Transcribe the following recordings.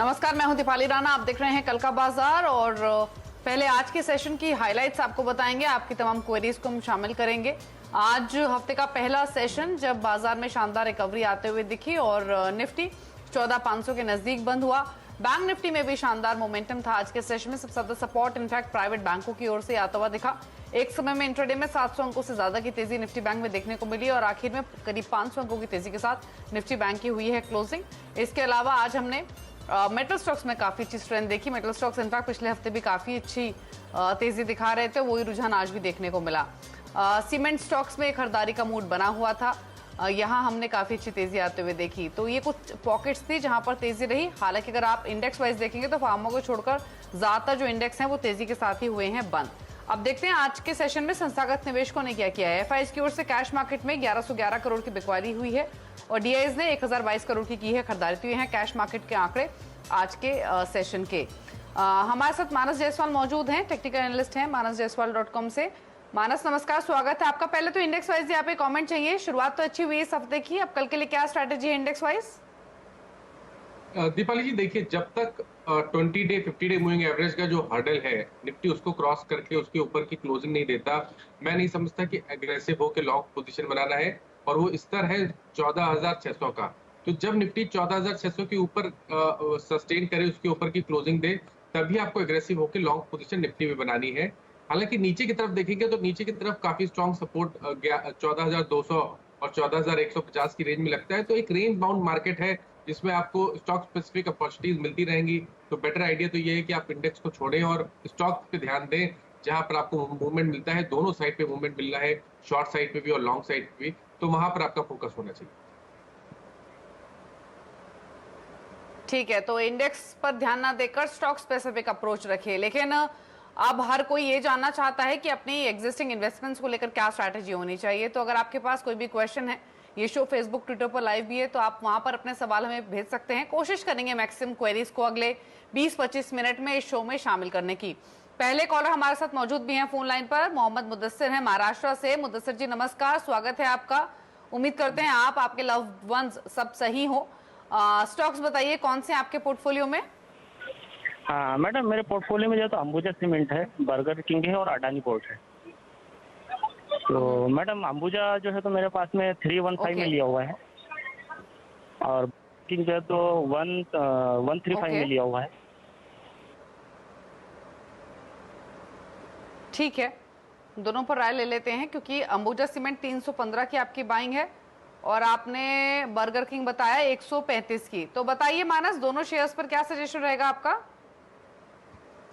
नमस्कार, मैं हूं दीपाली राणा। आप देख रहे हैं कल का बाजार और पहले आज के सेशन की हाइलाइट्स आपको बताएंगे। आपकी तमाम क्वेरीज को हम शामिल करेंगे। आज हफ्ते का पहला सेशन जब बाजार में शानदार रिकवरी आते हुए दिखी और निफ्टी 14,500 के नजदीक बंद हुआ। बैंक निफ्टी में भी शानदार मोमेंटम था। आज के सेशन में सबसे ज्यादा सपोर्ट इनफैक्ट प्राइवेट बैंकों की ओर से आता हुआ दिखा। एक समय में इंट्राडे में 700 अंकों से ज्यादा की तेजी निफ्टी बैंक में देखने को मिली और आखिर में करीब 500 अंकों की तेजी के साथ निफ्टी बैंक की हुई है क्लोजिंग। इसके अलावा आज हमने मेटल स्टॉक्स में काफी अच्छी स्ट्रेंथ देखी। मेटल स्टॉक्स इनफैक्ट पिछले हफ्ते भी काफी अच्छी तेजी दिखा रहे थे, वही रुझान आज भी देखने को मिला। सीमेंट स्टॉक्स में खरीदारी का मूड बना हुआ था, यहाँ हमने काफी अच्छी तेजी आते हुए देखी। तो ये कुछ पॉकेट्स थी जहां पर तेजी रही। हालांकि अगर आप इंडेक्स वाइज देखेंगे तो फार्मा को छोड़कर ज्यादातर जो इंडेक्स हैं वो तेजी के साथ ही हुए हैं बंद। अब देखते हैं आज के सेशन में संस्थागत निवेशकों ने क्या किया है। एफआईज की ओर से कैश मार्केट में 1111 करोड़ की बिकवाली हुई है और डीआईज ने 1022 करोड़ की है खरीदारी। तो ये है कैश मार्केट के आंकड़े आज के सेशन के। हमारे साथ मानस जायसवाल मौजूद हैं, टेक्निकल एनालिस्ट हैं manasjaiswal.com से। मानस नमस्कार, स्वागत है आपका। पहले तो इंडेक्स वाइज यहाँ पे कमेंट चाहिए। शुरुआत तो अच्छी हुई इस हफ्ते की, अब कल के लिए क्या स्ट्रैटेजी है इंडेक्स वाइज? दीपाली जी देखिए, जब तक 20 डे 50 डे मूविंग एवरेज का जो हर्डल है निफ्टी उसको क्रॉस करके उसके ऊपर की क्लोजिंग नहीं देता, मैं नहीं समझता कि एग्रेसिव होकर लॉन्ग पोजीशन बनाना है। और वो स्तर है 14,600 का। तो जब निफ्टी 14,600 के ऊपर सस्टेन करे, उसके ऊपर की क्लोजिंग दे, तभी आपको एग्रेसिव होकर लॉन्ग पोजीशन निफ्टी में बनानी है। हालांकि नीचे की तरफ देखेंगे तो नीचे की तरफ काफी स्ट्रॉन्ग सपोर्ट 14,200 और 14,150 की रेंज में लगता है। तो एक रेंज बाउंड मार्केट है जिसमें आपको स्टॉक स्पेसिफिक अपॉर्चुनिटीज मिलती रहेंगी। तो बेटर आइडिया तो ये है कि आप इंडेक्स को छोड़ें और स्टॉक पे ध्यान दें जहां पर आपको मूवमेंट मिलता है। दोनों साइड पे मूवमेंट मिल रहा है, शॉर्ट साइड पे भी और लॉन्ग साइड पे भी, तो वहां पर आपका फोकस होना चाहिए। ठीक है, तो इंडेक्स पर ध्यान ना देकर स्टॉक स्पेसिफिक अप्रोच रखिए। लेकिन अब हर कोई ये जानना चाहता है कि अपनी एग्जिस्टिंग इन्वेस्टमेंट्स को लेकर क्या स्ट्रैटेजी होनी चाहिए। तो अगर आपके पास कोई भी क्वेश्चन है, ये शो फेसबुक ट्विटर पर लाइव भी है, तो आप वहां पर अपने सवाल हमें भेज सकते हैं। कोशिश करेंगे मैक्सिमम क्वेरीज को अगले 20-25 मिनट में इस शो में शामिल करने की। पहले कॉलर हमारे साथ मौजूद भी हैं फोन लाइन पर, मोहम्मद मुदस्सिर हैं महाराष्ट्र से। मुदस्सिर जी नमस्कार, स्वागत है आपका। उम्मीद करते हैं आप, आपके लव्ड वंस सब सही हो। स्टॉक्स बताइए कौन से आपके पोर्टफोलियो में? हाँ मैडम, मेरे पोर्टफोलियो में जो है तो अंबुजा सीमेंट है, बर्गर किंग है और अडानी पोर्ट है। तो मैडम अंबुजा जो है तो मेरे पास में 315 में लिया हुआ है और किंग जो है तो 135 में लिया हुआ है। ठीक है, दोनों पर राय ले लेते हैं क्योंकि अंबुजा सीमेंट 315 की आपकी बाइंग है और आपने बर्गर किंग बताया 135 की। तो बताइए मानस, दोनों शेयर्स पर क्या सजेशन रहेगा आपका?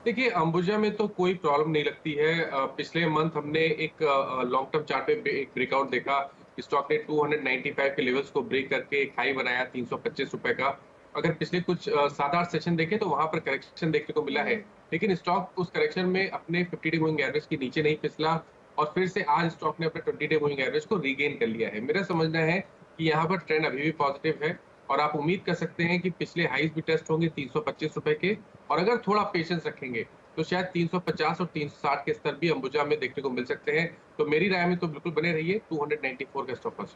देखिए, अंबुजा में तो कोई प्रॉब्लम नहीं लगती है। पिछले मंथ हमने एक लॉन्ग टर्म चार्ट पे एक ब्रेकआउट देखा। स्टॉक ने 295 के लेवल्स को ब्रेक करके एक हाई बनाया 325 रुपए का। अगर पिछले कुछ 7-8 सेशन देखे तो वहां पर करेक्शन देखने को मिला है, लेकिन स्टॉक उस करेक्शन में अपने 50 डे मूविंग एवरेज के नीचे नहीं फिसला और फिर से आज स्टॉक ने अपने 20 डे मूविंग एवरेज को रीगेन कर लिया है। मेरा समझना है कि यहाँ पर ट्रेंड अभी भी पॉजिटिव है और आप उम्मीद कर सकते हैं कि पिछले हाईज भी टेस्ट होंगे 325 रुपए के, और अगर थोड़ा पेशेंस रखेंगे तो शायद 350 और 360 के स्तर भी अंबुजा में देखने को मिल सकते हैं। तो मेरी राय में तो बिल्कुल बने रहिए 294 का स्टॉप लॉस।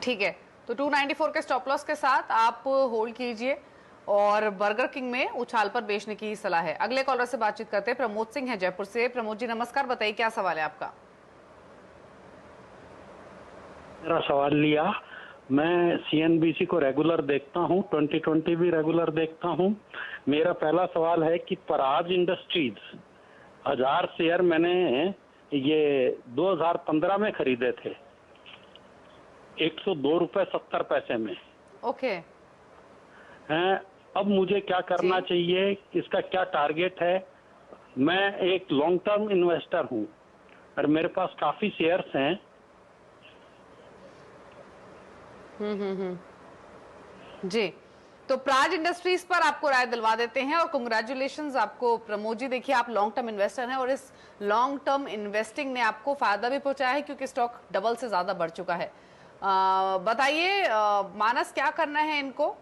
ठीक है, तो 294 के स्टॉप लॉस के साथ आप होल्ड कीजिए और बर्गर किंग में उछाल पर बेचने की सलाह है। अगले कॉलर से बातचीत करते हैं, प्रमोद सिंह है जयपुर से। प्रमोद जी नमस्कार, बताइए क्या सवाल है आपका? मेरा सवाल लिया, मैं सीएनबीसी को रेगुलर देखता हूं, 2020 भी रेगुलर देखता हूं। मेरा पहला सवाल है कि पराज इंडस्ट्रीज 1000 शेयर मैंने ये 2015 में खरीदे थे 102 रुपए 70 पैसे में। ओके हैं, अब मुझे क्या करना चाहिए, इसका क्या टारगेट है? मैं एक लॉन्ग टर्म इन्वेस्टर हूं और मेरे पास काफी शेयर्स हैं। जी, तो प्राज इंडस्ट्रीज पर आपको राय दिलवा देते हैं और कांग्रेचुलेशंस आपको प्रमोद जी। देखिए, आप लॉन्ग टर्म इन्वेस्टर हैं और इस लॉन्ग टर्म इन्वेस्टिंग ने आपको फायदा भी पहुंचाया है क्योंकि स्टॉक डबल से ज्यादा बढ़ चुका है। बताइए मानस, क्या करना है इनको?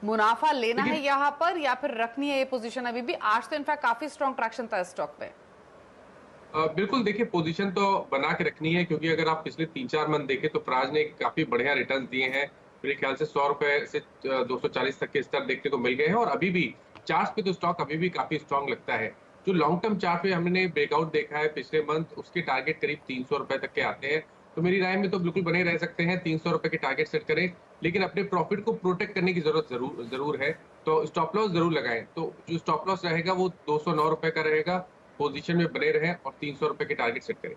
मुनाफा लेना है यहाँ पर या फिर रखनी है ये पोजीशन अभी भी? आज तो इनफैक्ट काफी स्ट्रॉन्ग ट्रैक्शन था स्टॉक पे। बिल्कुल, देखिए पोजीशन तो बना के रखनी है क्योंकि अगर आप पिछले 3-4 मंथ देखें तो प्राज ने काफी बढ़िया रिटर्न्स दिए हैं। मेरे ख्याल से 100 रुपए से 240 तक के स्तर देखने को मिल गए हैं और अभी भी चार्ट पे तो स्टॉक अभी भी काफी स्ट्रांग लगता है। जो लॉन्ग टर्म चार्ट पे हमने ब्रेकआउट देखा है पिछले मंथ, उसके टारगेट करीब 300 रुपए तक के आते हैं। तो मेरी राय में तो बिल्कुल बने रह सकते हैं, 300 रुपए के टारगेट सेट करें, लेकिन अपने प्रॉफिट को प्रोटेक्ट करने की जरूरत जरूर है। तो स्टॉप लॉस जरूर लगाएं। तो जो स्टॉप लॉस रहेगा वो 209 रुपए का रहेगा, पोजीशन में बने रहें और 300 रुपए के टारगेट सेट करें।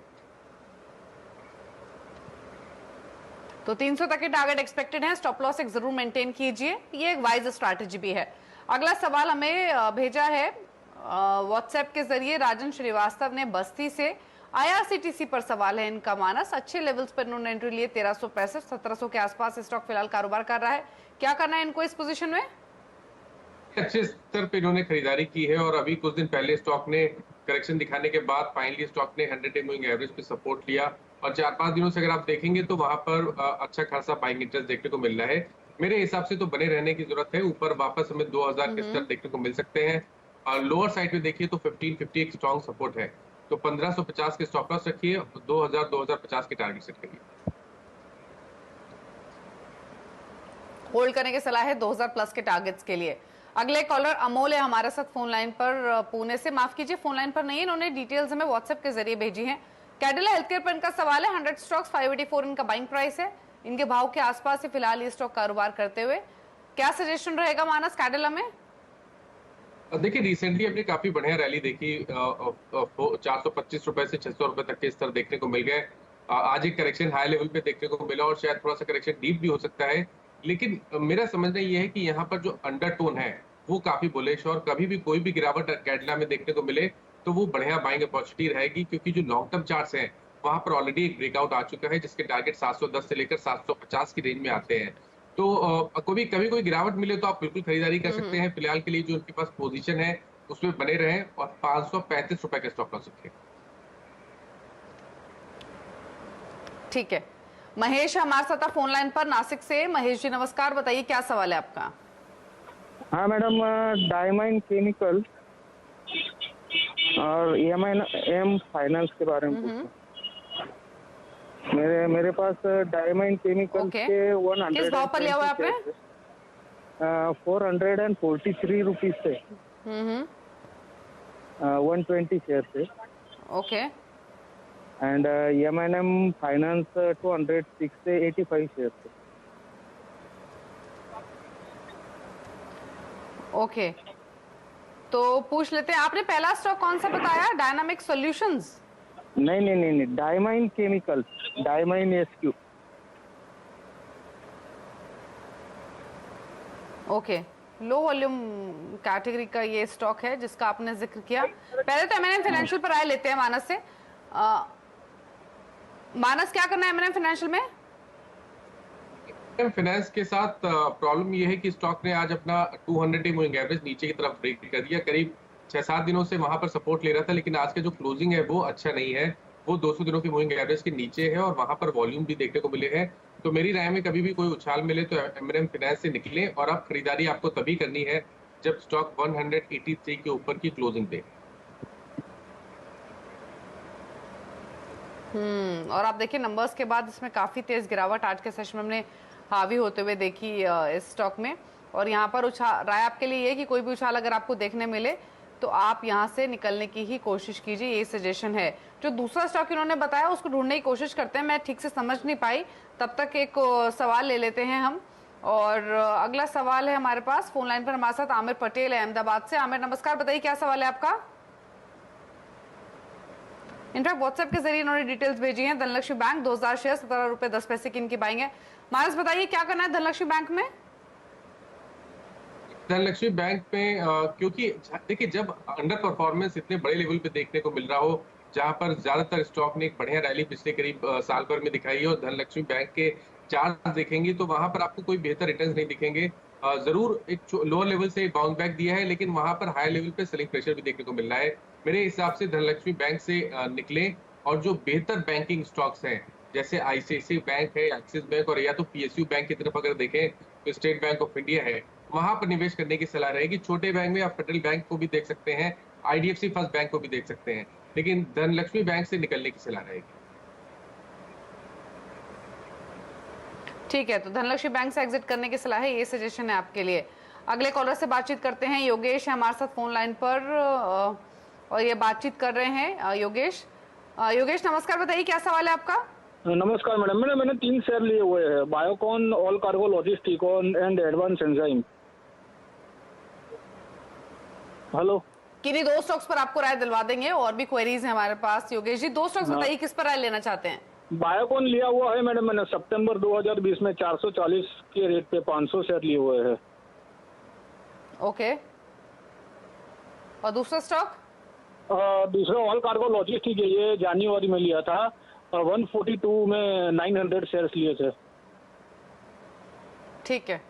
तो 300 तक के टारगेट एक्सपेक्टेड है, स्टॉप लॉस एक जरूर मेंटेन कीजिए, ये एक वाइज स्ट्रैटेजी भी है। अगला सवाल हमें भेजा है व्हाट्सएप के जरिए राजन श्रीवास्तव ने बस्ती से। आईआरसीटीसी पर सवाल है इनका। मानस अच्छे लेवल्स पर इन्होंने एंट्री लिए, 1365 1700 के आसपास स्टॉक फिलहाल कारोबार कर रहा है, क्या करना है इनको इस पोजीशन में? अच्छे स्तर पे इन्होंने खरीदारी की है और अभी कुछ दिन पहले स्टॉक ने करेक्शन दिखाने के बाद फाइनली स्टॉक ने 100 डे मूविंग एवरेज पे सपोर्ट लिया और 4-5 दिनों से अगर आप देखेंगे तो वहां पर अच्छा खासा बाइंग इंटरेस्ट देखने को मिल रहा है। मेरे हिसाब से तो बने रहने की जरूरत है। ऊपर वापस हमें 2000 के स्तर देखने को मिल सकते हैं और लोअर साइड में देखिए तो 1550 एक स्ट्रॉन्ग सपोर्ट है। तो 1550 के स्टॉप लॉस रखिए और 2000-2050 के टारगेट सेट करिए। होल्ड करने की सलाह है 2000 प्लस के टारगेट्स के लिए। अगले कॉलर अमोल है हमारे साथ फोन लाइन पर, पुणे से। माफ कीजिए फोन लाइन पर नहीं है, इन्होंने डिटेल्स हमें व्हाट्सएप के जरिए भेजी हैं। कैडिला हेल्थकेयर पर इनका सवाल है, 100 स्टॉक्स 584 इनका बाइंग प्राइस है, इनके भाव के आसपास से फिलहाल ये स्टॉक कारोबार करते हुए, क्या सजेशन रहेगा मानस कैडिला में? देखिए रिसेंटली अपनी काफी बढ़िया रैली देखी, 425 रुपए से 600 रुपए तक के स्तर देखने को मिल गए। आज एक करेक्शन हाई लेवल पे देखने को मिला और शायद थोड़ा सा करेक्शन डीप भी हो सकता है, लेकिन मेरा समझना ये है कि यहाँ पर जो अंडरटोन है वो काफी बुलिश और कभी भी कोई भी गिरावट कैडिला में देखने को मिले तो वो बढ़िया बाइंग अपॉर्चुनिटी रहेगी, क्योंकि जो लॉन्ग टर्म चार्ट्स हैं वहां पर ऑलरेडी एक ब्रेकआउट आ चुका है जिसके टारगेट 710 से लेकर 750 की रेंज में आते हैं। तो कभी कोई गिरावट मिले तो आप बिल्कुल खरीदारी कर सकते हैं। फिलहाल के लिए जो उनके पास पोजीशन है उसमें बने रहें और 535 रुपए के स्टॉप लॉस रखें। ठीक है, महेश हमारे साथ फोन लाइन पर नासिक से। महेश जी नमस्कार, बताइए क्या सवाल है आपका? हाँ मैडम, डायमंड केमिकल और एम फाइनेंस के बारे में पूछना। मेरे पास डायमंड केमिकल के 100 किस भाव पर लिया हुआ है आपने? 443 रुपीज से 120 शेयर से। ओके। एंड एम फाइनेंस 206 से 85 शेयर से। ओके, तो पूछ लेते हैं, आपने पहला स्टॉक कौन सा बताया? Dynamic solutions? नहीं, diamond chemical, diamond SQ. Okay, low volume category का ये स्टॉक है जिसका आपने जिक्र किया। पहले तो एमएनएम फाइनेंशियल पर आए लेते हैं मानस से। मानस क्या करना है एमएनएम फाइनेंशियल में? फाइनेंस के साथ प्रॉब्लम ये है कि स्टॉक ने आज अपना 200 डे मूविंग एवरेज नीचे की तरफ ब्रेक कर दिया। करीब 6-7 दिनों से वहां पर सपोर्ट ले रहा था, लेकिन आज का जो क्लोजिंग है वो अच्छा नहीं है। वो 200 दिनों की मूविंग एवरेज के नीचे है और वहां पर वॉल्यूम भी देखने को मिले हैं। तो मेरी राय में कभी भी कोई उछाल मिले तो एमएनएम फाइनेंस से निकले और अब खरीदारी आपको तभी करनी है जब स्टॉक 183 के ऊपर की क्लोजिंग दे। और आप देखिए नंबर्स के बाद इसमें काफी तेज गिरावट आज के सेशन में हमने हावी होते हुए देखी इस स्टॉक में। और यहाँ पर राय आपके लिए ये कि कोई भी उछाल अगर आपको देखने मिले तो आप यहाँ से निकलने की ही कोशिश कीजिए, ये सजेशन है। जो दूसरा स्टॉक इन्होंने बताया उसको ढूंढने की कोशिश करते हैं, मैं ठीक से समझ नहीं पाई, तब तक एक सवाल ले लेते हैं हम। और अगला सवाल है हमारे पास फोन लाइन पर हमारे साथ आमिर पटेल है अहमदाबाद से। आमिर नमस्कार, बताइए क्या सवाल है आपका? इनफैक्ट व्हाट्सएप के जरिए इन्होंने डिटेल्स भेजी हैं। धनलक्ष्मी बैंक 2000 शेयर 17 रुपए 10 पैसे की इनकी बाइंग है। मानस बताइए क्या करना है धनलक्ष्मी बैंक में? धनलक्ष्मी बैंक में क्योंकि देखिए जब अंडर परफॉर्मेंस इतने बड़े लेवल पे देखने को मिल रहा हो, जहां पर ज्यादातर स्टॉक ने एक बढ़िया रैली पिछले करीब साल भर में दिखाई है और धनलक्ष्मी बैंक के चार्ट देखेंगे तो वहां पर आपको कोई बेहतर रिटर्न्स नहीं दिखेंगे। जरूर एक लोअर लेवल से बाउंस बैक दिया है, लेकिन वहां पर हाई लेवल पे सेलिंग प्रेशर भी देखने को मिल रहा है। मेरे हिसाब से धनलक्ष्मी बैंक से निकले और जो बेहतर बैंकिंग स्टॉक्स हैं जैसे आईसीआईसीआई बैंक है, एक्सिस बैंक और या तो पीएसयू बैंक की तरफ अगर देखें तो स्टेट बैंक ऑफ इंडिया है, वहां पर निवेश करने की सलाह रहेगी। छोटे बैंक में आप फेडरल बैंक को भी देख सकते हैं, आईडीएफसी फर्स्ट बैंक को भी देख सकते हैं, लेकिन धनलक्ष्मी बैंक से निकलने की सलाह रहेगी। ठीक है, तो धनलक्ष्मी बैंक से एग्जिट करने की सलाह है, ये सजेशन है आपके लिए। अगले कॉलर से बातचीत करते हैं। योगेश है हमारे साथ फोन लाइन पर और ये बातचीत कर रहे हैं। योगेश नमस्कार, बताइए क्या सवाल है आपका? नमस्कार मैडम, मैंने 3 शेयर लिए हुए हैं, Biocon, all cargo logistics and advance enzyme. Hello, किन्हीं 2 स्टॉक्स पर आपको राय दिलवा देंगे, और भी क्वेरीज हैं हमारे पास। योगेश जी, 2 स्टॉक्स बताइए, किस पर राय लेना चाहते हैं? बायोकॉन लिया हुआ है मैडम, मैंने सितंबर 2020 में 440 के रेट पे 500 शेयर लिए हुए हैं। ओके, और दूसरा स्टॉक? दूसरा ऑल कार्गो लॉजिस्टिक है, ये जनवरी में लिया था, 142 में 900 शेयर्स लिए थे। ठीक है,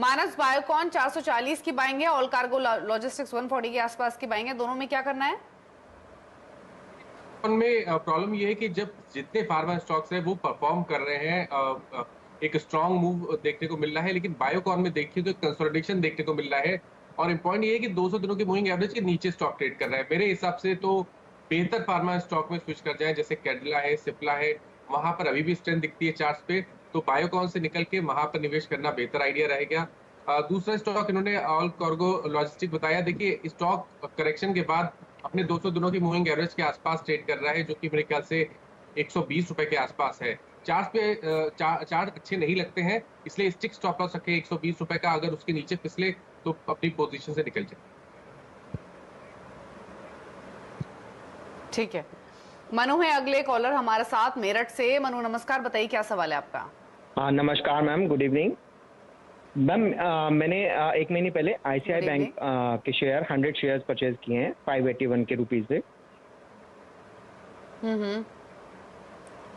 मानस बायोकॉन 440 की बाइंग है, ऑल कार्गो लॉजिस्टिक्स 140 के आसपास की बाइंग है, दोनों में क्या करना है? उनमें प्रॉब्लम ये है कि जब जितने फार्मा स्टॉक्स है वो परफॉर्म कर रहे हैं, एक स्ट्रांग मूव देखने को मिल रहा है, लेकिन बायोकॉन में देखिए तो कंसोलिडेशन देखने को मिल रहा है। और पॉइंट ये है कि 200 दिनों की मूविंग एवरेज के नीचे स्टॉक ट्रेड कर रहा है। मेरे हिसाब से तो बेहतर फार्मा स्टॉक में स्विच कर जाए, जैसे कैडिला है, सिप्ला है, वहां पर अभी भी स्ट्रेंथ दिखती है चार्ट्स पे, तो बायोकॉन से निकल के वहां पर निवेश करना बेहतर आइडिया रहेगा। दूसरा स्टॉक इन्होंने ऑल कार्गो लॉजिस्टिक बताया। देखिए, स्टॉक करेक्शन के बाद अपने 200 दिनों की मूविंग एवरेज के आसपास ट्रेड कर रहा है, जो कि मेरे ख्याल से 120 रुपए के आसपास है। चार्ट पे चार्ट अच्छे नहीं लगते हैं, इसलिए स्टिक स्टॉप लॉस रखे 120 रुपए का। अगर उसके नीचे फिसले तो अपनी पोजीशन से निकल जाए। ठीक है, मनु है अगले कॉलर हमारे साथ मेरठ से। मनु नमस्कार, बताइए क्या सवाल है आपका? नमस्कार मैम, गुड इवनिंग मैम। मैंने 1 महीने पहले आईसीआई बैंक के शेयर 100 शेयर्स परचेज किए हैं 581 के रुपीज से।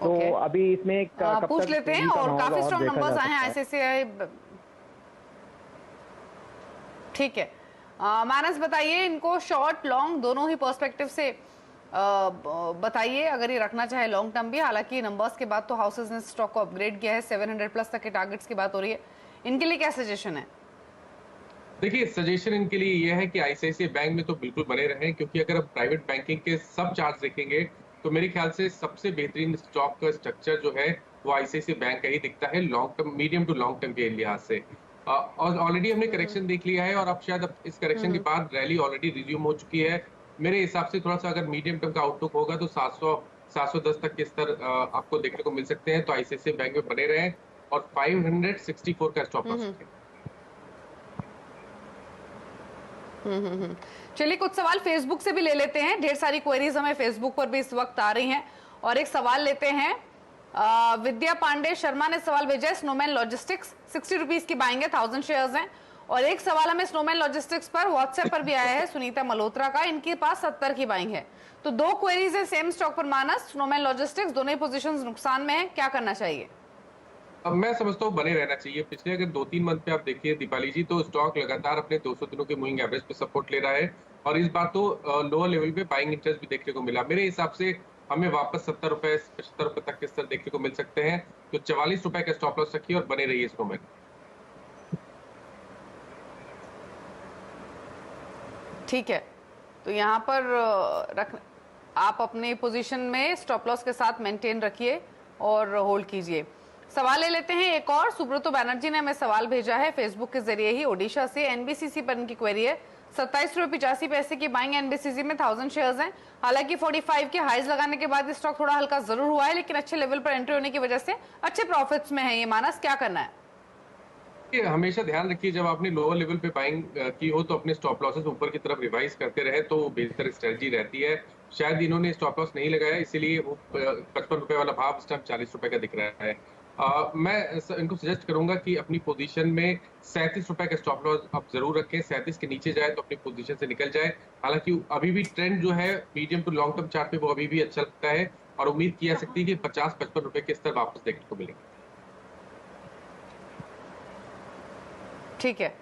तो अभी इसमें कब पूछ तक लेते हैं, इनका और माहौल काफी और स्ट्रॉन्ग देखा जा नंबर्स आए हैं सकता है। आईसीआईसीआई। ठीक है, मानस बताइए, इनको शॉर्ट लॉन्ग दोनों ही पर्सपेक्टिव से बताइए, अगर ये रखना चाहे लॉन्ग टर्म भी। हालांकि नंबर्स के बाद तो हाउसेज ने स्टॉक को अपग्रेड किया है, 700 प्लस तक के टारगेट्स की बात हो रही है। इनके लिए क्या सजेशन है? देखिए, सजेशन इनके लिए यह है कि आईसीआईसीआई बैंक में तो बिल्कुल बने रहें, क्योंकि अगर आप प्राइवेट बैंकिंग के सब चार्ट्स देखेंगे तो मेरे ख्याल से सबसे बेहतरीन स्टॉक का स्ट्रक्चर जो है वो आईसीआईसीआई बैंक का ही दिखता है long term, medium to long term के लिहाज से। और ऑलरेडी हमने करेक्शन देख लिया है, और अब शायद इस करेक्शन के बाद रैली ऑलरेडी रिज्यूम हो चुकी है। मेरे हिसाब से थोड़ा सा अगर मीडियम टर्म का आउटलुक होगा तो 700-710 तक के स्तर आपको देखने को मिल सकते हैं। तो आईसीआईसीआई बैंक में बने रहें और 564 का स्टॉप लॉस रखें। चलिए, कुछ सवाल फेसबुक से भी ले लेते हैं। ढेर सारी क्वेरीज हमें फेसबुक पर भी इस वक्त आ रही हैं, और एक सवाल लेते हैं। विद्या पांडे शर्मा ने सवाल भेजा है, स्नोमैन लॉजिस्टिक्स 60 रुपीज की बाइंग है, 1000 शेयर्स हैं। और एक सवाल हमें स्नोमैन लॉजिस्टिक्स पर व्हाट्सएप पर भी आया है सुनीता मल्होत्रा का, इनके पास 70 की बाइंग है। तो 2 क्वेरीज है सेम स्टॉक पर। मानस, स्नोमैन लॉजिस्टिक्स दोनों ही पोजीशंस नुकसान में है, क्या करना चाहिए? अब मैं समझता हूँ बने रहना चाहिए। पिछले अगर 2-3 मंथ पे आप देखिए दीपाली जी, तो स्टॉक लगातार अपने 200 दिनों के मूविंग एवरेज पे सपोर्ट ले रहा है, और इस बार तो लोअर लेवल पे बाइंग इंटरेस्ट भी देखने को मिला। मेरे हिसाब से हमें वापस 70 रुपए 75 रुपए तक के स्तर देखने को मिल सकते हैं। तो 44 रुपए का स्टॉप लॉस रखिए और बने रहिए इस मोमेंट। ठीक है, तो यहाँ पर आप अपने पोजीशन में स्टॉप लॉस के साथ मेंटेन रखिए और होल्ड कीजिए। सवाल ले लेते हैं एक और। सुब्रतो बैनर्जी ने हमें सवाल भेजा है फेसबुक के जरिए ही, ओडिशा से। एनबीसीसी पर इनकी क्वेरी है, 27.85 की बाइंग एनबीसीसी में 1000 शेयर्स हैं। हालांकि 45 के हाइज लगाने के बाद स्टॉक थोड़ा हल्का जरूर हुआ है, लेकिन अच्छे लेवल पर एंट्री होने की वजह से अच्छे प्रॉफिट्स में है ये। मानस, क्या करना है? हमेशा ध्यान रखिए, जब आपने लोअर लेवल पे बाइंग की हो तो अपने स्टॉप लॉसेस ऊपर की तरफ रिवाइज करते रहे, तो वो बेहतर स्ट्रेटजी रहती है। शायद इन्होंने स्टॉप लॉस नहीं लगाया, इसीलिए वो 55 रुपए वाला भाव इस टाइम 40 रुपए का दिख रहा है। मैं इनको सजेस्ट करूंगा कि अपनी पोजीशन में 37 रुपए का स्टॉप लॉस आप जरूर रखें। 37 के नीचे जाए तो अपनी पोजीशन से निकल जाए। हालांकि अभी भी ट्रेंड जो है medium to long term chart पे वो अभी भी अच्छा लगता है, और उम्मीद की जा सकती है कि 50-55 रुपए के स्तर वापस देखने को मिलेंगे। ठीक है,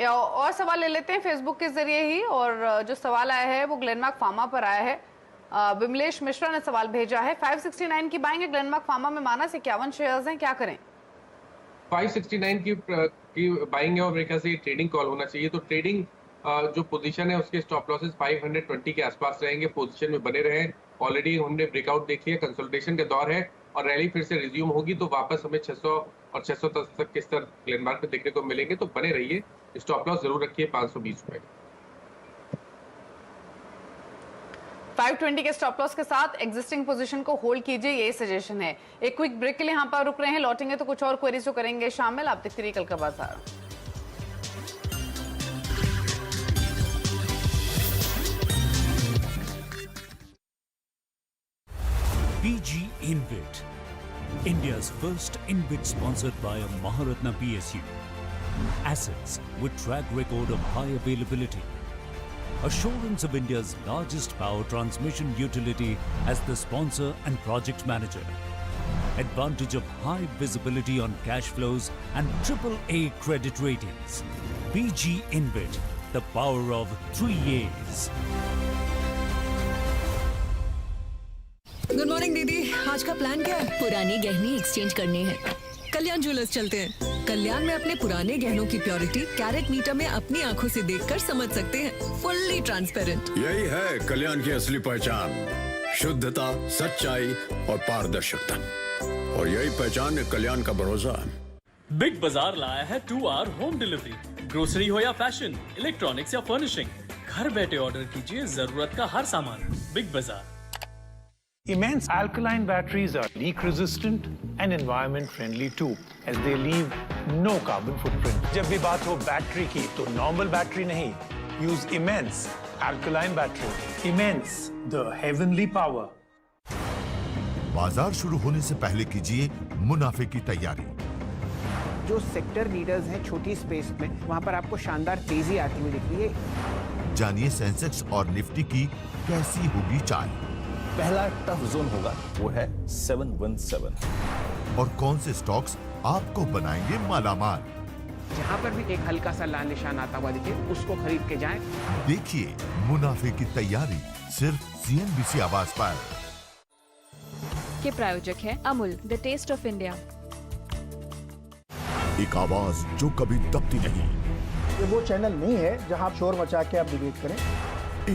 और सवाल ले लेते हैं फेसबुक के जरिए ही। और जो सवाल आया है वो ग्लेनमार्क फार्मा पर आया है। विमलेश मिश्रा ने सवाल भेजा है, 569 की बाइंग है ग्लेनमार्क फार्मा में। मानस, 51 शेयर्स हैं, क्या करें? 569 की बाइंग है, और मेरे ख्याल से ट्रेडिंग कॉल होना चाहिए। तो ट्रेडिंग जो पोजीशन है उसके स्टॉप लॉसेस 520 के आसपास रहेंगे। पोजीशन में बने रहें। ऑलरेडी हमने ब्रेकआउट देखी है, कंसोलिडेशन का दौर है, और रैली फिर से रिज्यूम होगी तो वापस हमें 600 और 610 तक के स्तर ग्लेनमार्क में देखने को मिलेंगे। तो बने रहिए, स्टॉप लॉस जरूर रखिए 520 रुपए। 520 के स्टॉप लॉस के साथ एग्जिस्टिंग पोजीशन को होल्ड कीजिए, ये सजेशन है। एक क्विक ब्रेक के लिए यहाँ पर रुक रहे हैं, लौटेंगे तो कुछ और क्वेरीज को करेंगे शामिल। आप देखते रहिए कल का बाजार। PG InvIT, India's first InvIT sponsored by a Maharatna PSU. Assets with track record of high availability. Assurance of India's largest power transmission utility as the sponsor and project manager. Advantage of high visibility on cash flows and AAA credit ratings. PG InvIT, the power of 3 A's. Good morning दीदी, आज का plan क्या है? पुरानी गहनी exchange करनी है। कल्याण jewellers चलते हैं। कल्याण में अपने पुराने गहनों की प्योरिटी कैरेट मीटर में अपनी आंखों से देखकर समझ सकते हैं। Fully transparent. यही है कल्याण की असली पहचान, शुद्धता, सच्चाई और पारदर्शिता, और यही पहचान है कल्याण का भरोसा। बिग बाजार लाया है 2 hour होम डिलीवरी। ग्रोसरी हो या फैशन, इलेक्ट्रॉनिक्स या फर्निशिंग, घर बैठे ऑर्डर कीजिए जरूरत का हर सामान। बिग बाजार। Immense alkaline batteries are leak resistant and environment friendly too, as they leave no carbon footprint. जब भी बात हो बैटरी की तो नॉर्मल बैटरी नहीं, use Immense alkaline battery. Immense, the heavenly power. बाजार शुरू होने से पहले कीजिए मुनाफे की तैयारी। जो सेक्टर लीडर्स हैं छोटी स्पेस में, वहां पर आपको शानदार तेजी आती हुई दिख रही है। जानिए सेंसेक्स और निफ्टी की कैसी होगी चाल। पहला टफ जोन होगा वो है 717। और कौन से स्टॉक्स आपको बनाएंगे मालामाल। जहां पर भी एक हल्का सा लाल निशान आता हुआ दिखे, उसको खरीद के जाएं। देखिए मुनाफे की तैयारी सिर्फ CNBC आवाज पर। के प्रायोजक है Amul, the taste of India. एक आवाज जो कभी दबती नहीं। ये वो चैनल नहीं है जहां आप शोर मचा के आप डिबेट करें।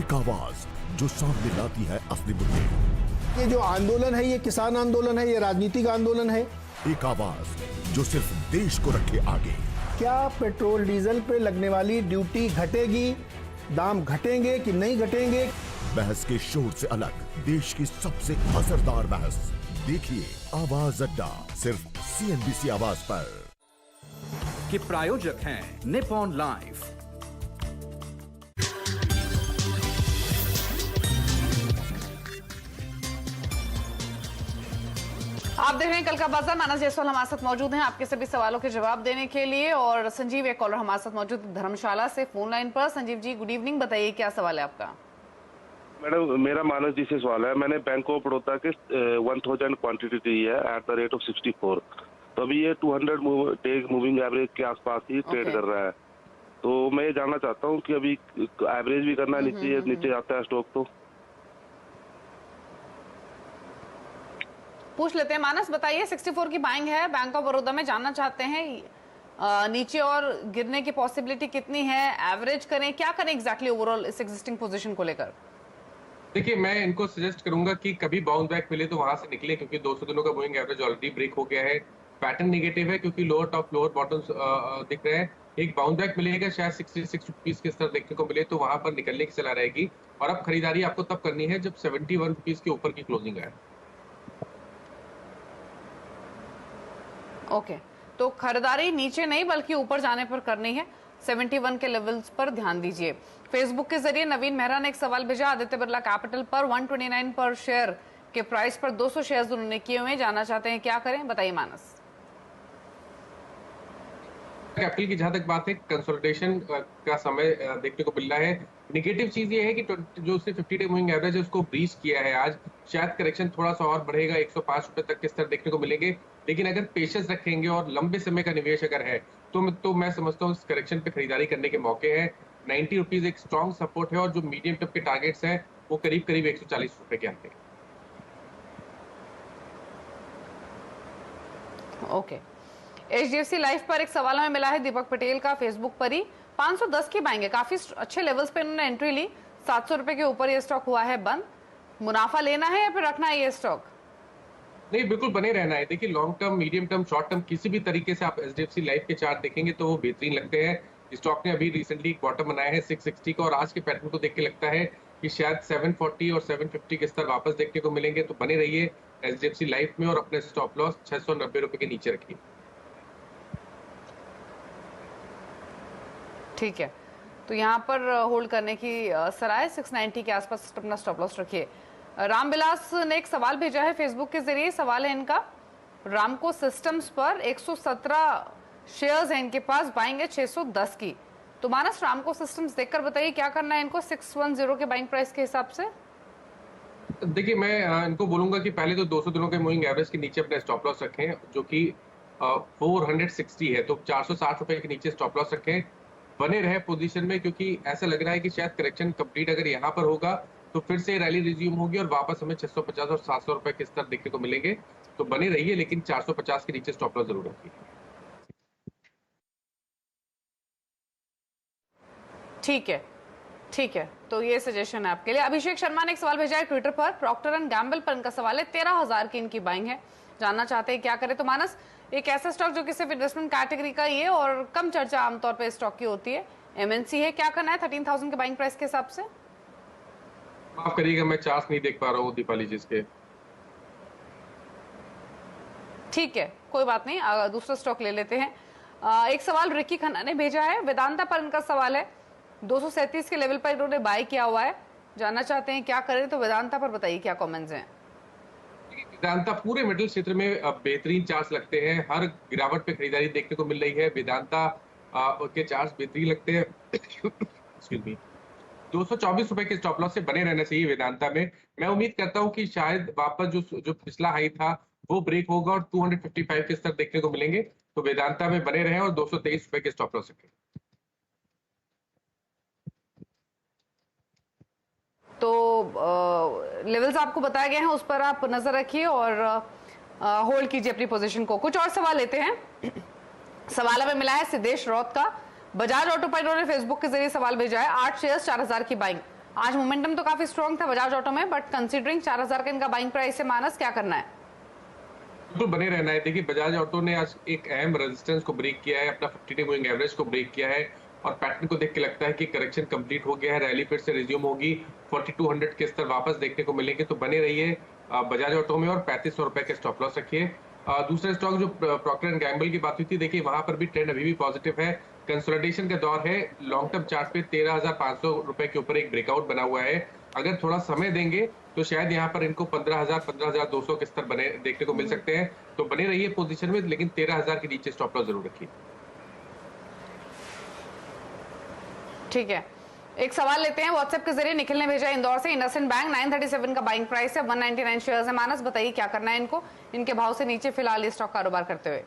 एक आवाज जो सामने लाती है असली मुद्दे। ये जो आंदोलन है, ये किसान आंदोलन है, ये राजनीतिक आंदोलन है। एक आवाज जो सिर्फ देश को रखे आगे। क्या पेट्रोल डीजल पे लगने वाली ड्यूटी घटेगी? दाम घटेंगे कि नहीं घटेंगे? बहस के शोर से अलग देश की सबसे असरदार बहस देखिए आवाज अड्डा, सिर्फ CNBC आवाज पर। के प्रायोजक हैं निपॉन लाइफ। आप देख रहे हैं कल का बाजार। मानस जायसवाल हमारे साथ मौजूद हैं आपके सभी सवालों के जवाब देने के लिए, और संजीव एक कॉलर हमारे साथ मौजूद धर्मशाला से फोन लाइन पर। संजीव जी गुड इवनिंग, बताइए क्या सवाल है आपका? मैडम मेरा मानस जी से सवाल है। मैंने बैंक ऑफ बड़ौदा के 1000 क्वांटिटी दी है एट द रेट ऑफ 64। तो अभी ये 200 डे मूविंग एवरेज के आसपास ही ट्रेड कर रहा है। तो मैं ये जानना चाहता हूँ कि अभी एवरेज भी करना है, नीचे जाता है स्टॉक तो पूछ लेते हैं। मानस बताइए, 64 की बाइंग है बैंक ऑफ बड़ौदा में, जानना चाहते हैं नीचे और गिरने की पॉसिबिलिटी कितनी है? एवरेज करें, क्या करें एग्जैक्टली ओवरऑल इस एग्जिस्टिंग पोजीशन को लेकर? देखिए मैं इनको सजेस्ट करूंगा कि कभी बाउंस बैक मिले तो वहां से निकले, क्योंकि 200 दिनों का मूविंग एवरेज ऑलरेडी ब्रेक हो गया है। पैटर्न नेगेटिव है क्योंकि लोअर टॉप लोअर बॉटम्स दिख रहे हैं। एक बाउंस बैक मिलेगा, शायद 66 रुपीज के स्तर देखने को मिले तो वहां पर निकलने की सलाह रहेगी। और अब खरीदारी आपको तब करनी है जब 71 रुपीज के ऊपर की क्लोजिंग आए। ओके, तो खरीदारी नीचे नहीं बल्कि ऊपर जाने पर करनी है। 71 के लेवल्स पर ध्यान दीजिए। फेसबुक के जरिए नवीन मेहरा ने एक सवाल भेजा। आदित्य बिरला कैपिटल पर 129 पर शेयर के प्राइस पर 200 शेयर्स उन्होंने किए हुए, जानना चाहते हैं क्या करें, बताइए मानस। कैपिटल की जहां तक बात है, कंसोलिडेशन का समय देखने को मिल रहा है। नेगेटिव चीज ये है कि जो उसने 50 डे मूविंग एवरेज है उसको ब्रीच किया है आज। शायद करेक्शन थोड़ा सा और बढ़ेगा, 105 रुपए तक के स्तर देखने को मिलेंगे। लेकिन अगर पेशेंस रखेंगे और लंबे समय का निवेश अगर है तो मैं समझता हूँ इस करेक्शन पे खरीदारी करने के मौके हैं। 90 रुपीज एक स्ट्रॉन्ग सपोर्ट है और जो मीडियम टर्म के टारगेट्स हैं वो करीब करीब 140 रुपए के आते हैं। ओके, HDFC लाइफ पर एक सवाल हमें मिला है दीपक पटेल का फेसबुक पर ही। 510 की बाइंग है, काफी अच्छे लेवल्स पे इन्होंने एंट्री ली। 700 रुपए के ऊपर ये स्टॉक हुआ है बंद। मुनाफा लेना है या फिर रखना है ये स्टॉक? नहीं, बिल्कुल बने रहना है। देखिए long term, medium term, short term किसी भी तरीके से आप एचडीएफसी लाइफ के चार्ट देखेंगे तो वो बेहतरीन लगते हैं। स्टॉक ने अभी रिसेंटली बॉटम बनाया है 660 का और आज के पैटर्न को देख के लगता है कि शायद 740 और 750 के स्तर वापस देखने को मिलेंगे। तो बने रहिए एचडीएफसी लाइफ में और अपने स्टॉप लॉस 690 रुपए के नीचे रखिए। ठीक है, तो यहाँ पर होल्ड करने की सराय 690 के आसपास अपना स्टॉप लॉस रखिए। रामविलास ने एक सवाल भेजा है फेसबुक के जरिए। सवाल है इनका, रामको सिस्टम्स पर 117 शेयर्स हैं इनके पास, बाइंग है 610 की। तो मानस रामको सिस्टम्स देखकर बताइए क्या करना है इनको 610 के बाइंग प्राइस के हिसाब से। देखिए मैं इनको बोलूंगा कि पहले तो 200 दिनों के मूविंग एवरेज के नीचे अपना स्टॉप लॉस रखें जो कि 460 है, तो 460 रुपए के नीचे स्टॉप लॉस रखें। बने रहे पोजीशन में क्योंकि ऐसा लग रहा है कि शायद करेक्शन कंप्लीट अगर यहाँ पर होगा तो फिर से रैली रिज्यूम होगी और वापस हमें 650 और 700 रुपए के स्तर देखने को मिलेंगे। तो बने रहिए लेकिन 450 के नीचे स्टॉप लॉस जरूर रखिए। ठीक है, ठीक है, तो ये सजेशन है आपके लिए। अभिषेक शर्मा ने एक सवाल भेजा है ट्विटर पर, प्रॉक्टर एंड गैम्बल पर इनका सवाल है 13,000 की इनकी बाइंग है, जानना चाहते हैं क्या करें। तो मानस एक ऐसा स्टॉक जो कि सिर्फ इन्वेस्टमेंट कैटेगरी का ही है और कम चर्चा आमतौर पर स्टॉक की होती है, एमएनसी है, क्या करना है 13,000 के बाइंग प्राइस के हिसाब से। माफ करिएगा मैं चार्ट नहीं देख पा रहा हूँ दीपाली जी इसके। ठीक है, कोई बात नहीं, दूसरा स्टॉक ले लेते हैं। एक सवाल रिकी खन्ना ने भेजा है, वेदांता पर इनका सवाल है 237 के लेवल पर इन्होंने बाय किया हुआ है, जानना चाहते हैं क्या करें। तो वेदांता पर बताइए क्या कमेंट्स हैं। वेदांता पूरे मेटल क्षेत्र में बेहतरीन चार्ट्स लगते हैं, हर गिरावट पे खरीदारी देखने को मिल रही है। वेदांता के चार्ट्स बेहतरीन लगते हैं। एक्सक्यूज मी, 224 रुपए के स्टॉप लॉस से बने रहना चाहिए वेदांता में। मैं उम्मीद करता हूं कि शायद वापस जो पिछला हाई था वो ब्रेक होगा और 255 के स्तर देखने को मिलेंगे। तो वेदांता में बने रहें और 223 रुपए के स्टॉप लॉस रखें। तो लेवल्स आपको बताए गए हैं, उस पर आप नजर रखिए और होल्ड कीजिए अपनी पोजीशन को। कुछ और सवाल लेते हैं। सवाल हमें मिला है सिद्धेश रौत का, बजाज ऑटो पर इन्होंने फेसबुक के जरिए सवाल भेजा है, 8 शेयर्स 4000 की बाइंग। आज मोमेंटम तो काफी स्ट्रॉन्ग था बजाज ऑटो में, बट कंसीडरिंग 4000 का इनका बाइंग प्राइस है, मानस क्या करना है। बिल्कुल बने रहना है। देखिए बजाज ऑटो ने आज एक अहम रेजिस्टेंस को ब्रेक किया है, अपना 50 डे मूविंग एवरेज को ब्रेक किया है और पैटर्न को देख के लगता है कि करेक्शन कंप्लीट हो गया है, रैली फिर से रिज्यूम होगी, 4200 के स्तर वापस देखने को मिलेंगे। तो बने रहिए बजाज ऑटो में और 3500 रुपए के स्टॉप लॉस रखिए। दूसरा स्टॉक जो प्रॉक्टर एंड गैम्बल की बात हुई थी, देखिए वहां पर भी ट्रेंड अभी भी पॉजिटिव है, कंसोलिडेशन का दौर है। लॉन्ग टर्म चार्ट पे 13,500 रुपए के ऊपर एक ब्रेकआउट बना हुआ है, अगर थोड़ा समय देंगे तो शायद यहाँ पर इनको 15,000 15,200 के स्तर बने देखने को मिल सकते हैं। तो बने रहिए पोजीशन में लेकिन 13,000 के नीचे स्टॉप लॉस जरूर रखिए। ठीक है, एक सवाल लेते हैं व्हाट्सएप के जरिए, निखिल ने भेजा इंदौर से, इंडसइंड बैंक 937 का बाइंग प्राइस है, 199 शेयर्स है। मानस बताइए क्या करना है इनको, इनके भाव से नीचे फिलहाल ये स्टॉक कारोबार करते हुए।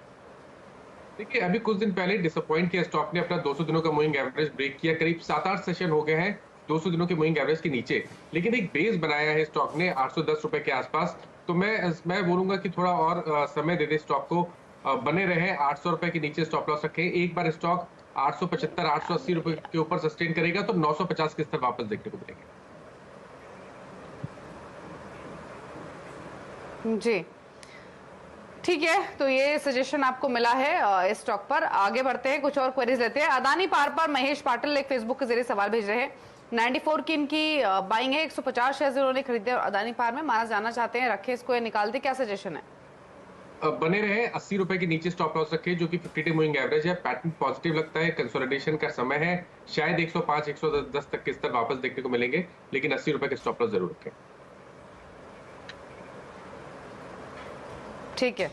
देखिए अभी कुछ दिन पहले डिसअपॉइंट किया स्टॉक ने, अपना 200 दिनों का मूविंग एवरेज ब्रेक किया, करीब 7-8 सेशन हो गए हैं 200 दिनों के मूविंग एवरेज के नीचे, लेकिन एक बेस बनाया है स्टॉक ने 810 रुपए के आसपास। तो मैं बोलूंगा कि थोड़ा और समय दे दे स्टॉक को, बने रहे 800 रुपए के नीचे स्टॉप लॉस रखें। एक बार स्टॉक 875 880 रुपए के ऊपर सस्टेन करेगा तो 950 के स्तर वापस देखने को मिलेंगे। जी ठीक है, तो ये सजेशन आपको मिला है इस स्टॉक पर। आगे बढ़ते हैं, कुछ और क्वेरीज लेते हैं। अदानी पावर पर महेश पाटिल एक फेसबुक के जरिए सवाल भेज रहे हैं, 94 की इनकी बाइंग है, 150 शेयर इन्होंने खरीदे अदानी पावर में। माना जाना चाहते हैं रखे इसको या निकाल दे, क्या सजेशन है। बने रहे 80 रुपए के नीचे स्टॉप लॉस रखे जो कि 50 डे मूविंग एवरेज है। पैटर्न पॉजिटिव लगता है, कंसोलिडेशन का समय है, शायद 105 110 तक के स्तर वापस देखने को मिलेंगे, लेकिन 80 रुपए के स्टॉप लॉस जरूर रखें। ठीक है,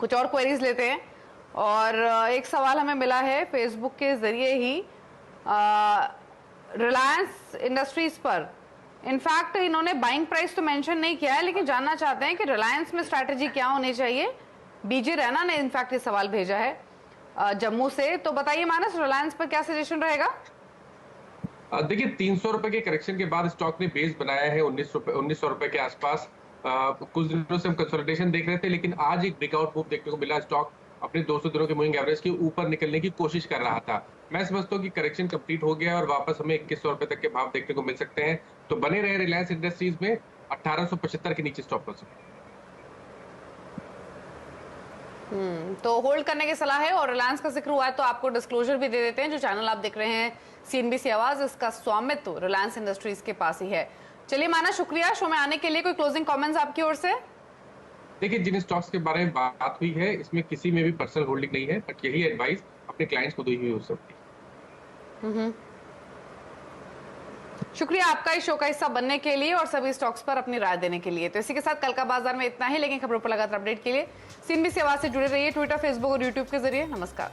कुछ और क्वेरीज लेते हैं। और एक सवाल हमें मिला है फेसबुक के जरिए ही रिलायंस इंडस्ट्रीज पर। इनफैक्ट इन्होंने बाइंग प्राइस तो मेंशन नहीं किया है, लेकिन जानना चाहते हैं कि रिलायंस में स्ट्रैटेजी क्या होनी चाहिए। बीजे रैना ने इनफैक्ट ये सवाल भेजा है जम्मू से, तो बताइए मानस रिलायंस पर क्या सजेशन रहेगा। देखिए 300 रुपए के करेक्शन के बाद स्टॉक ने बेस बनाया है 1900 रुपए के आसपास। कुछ दिनों से हम कंसोलिडेशन देख रहे थे, लेकिन आज एक ब्रेकआउट मूव देखने को मिला, स्टॉक अपने 200 दिनों के मूविंग एवरेज के ऊपर निकलने की कोशिश कर रहा था। मैं समझता हूँ कि करेक्शन कंप्लीट हो गया और वापस हमें 2100 रुपए तक के भाव देखने को मिल सकते हैं। तो बने रहे रिलायंस इंडस्ट्रीज में 1875 के नीचे स्टॉप लॉस। तो होल्ड करने की सलाह है। और रिलायंस का जिक्र हुआ है तो आपको डिस्क्लोजर भी दे देते हैं। जो चैनल आप देख रहे हैं CNBC आवाज, इसका स्वामित्व रिलायंस इंडस्ट्रीज के पास ही है। चलिए माना, शुक्रिया शो में आने के लिए। कोई क्लोजिंग कमेंट्स आपकी ओर से? देखिए, जिन स्टॉक्स के बारे में बात हुई है इसमें किसी में भी पर्सनल होल्डिंग नहीं है, बट यही एडवाइस अपने क्लाइंट्स को दी हुई हो सकती है। शुक्रिया आपका इस शो का हिस्सा बनने के लिए और सभी स्टॉक्स पर अपनी राय देने के लिए। तो इसी के साथ कल का बाजार में इतना ही, लेकिन खबरों पर लगातार अपडेट के लिए CNBC आवाज से जुड़े रहिए ट्विटर, फेसबुक और यूट्यूब के जरिए। नमस्कार।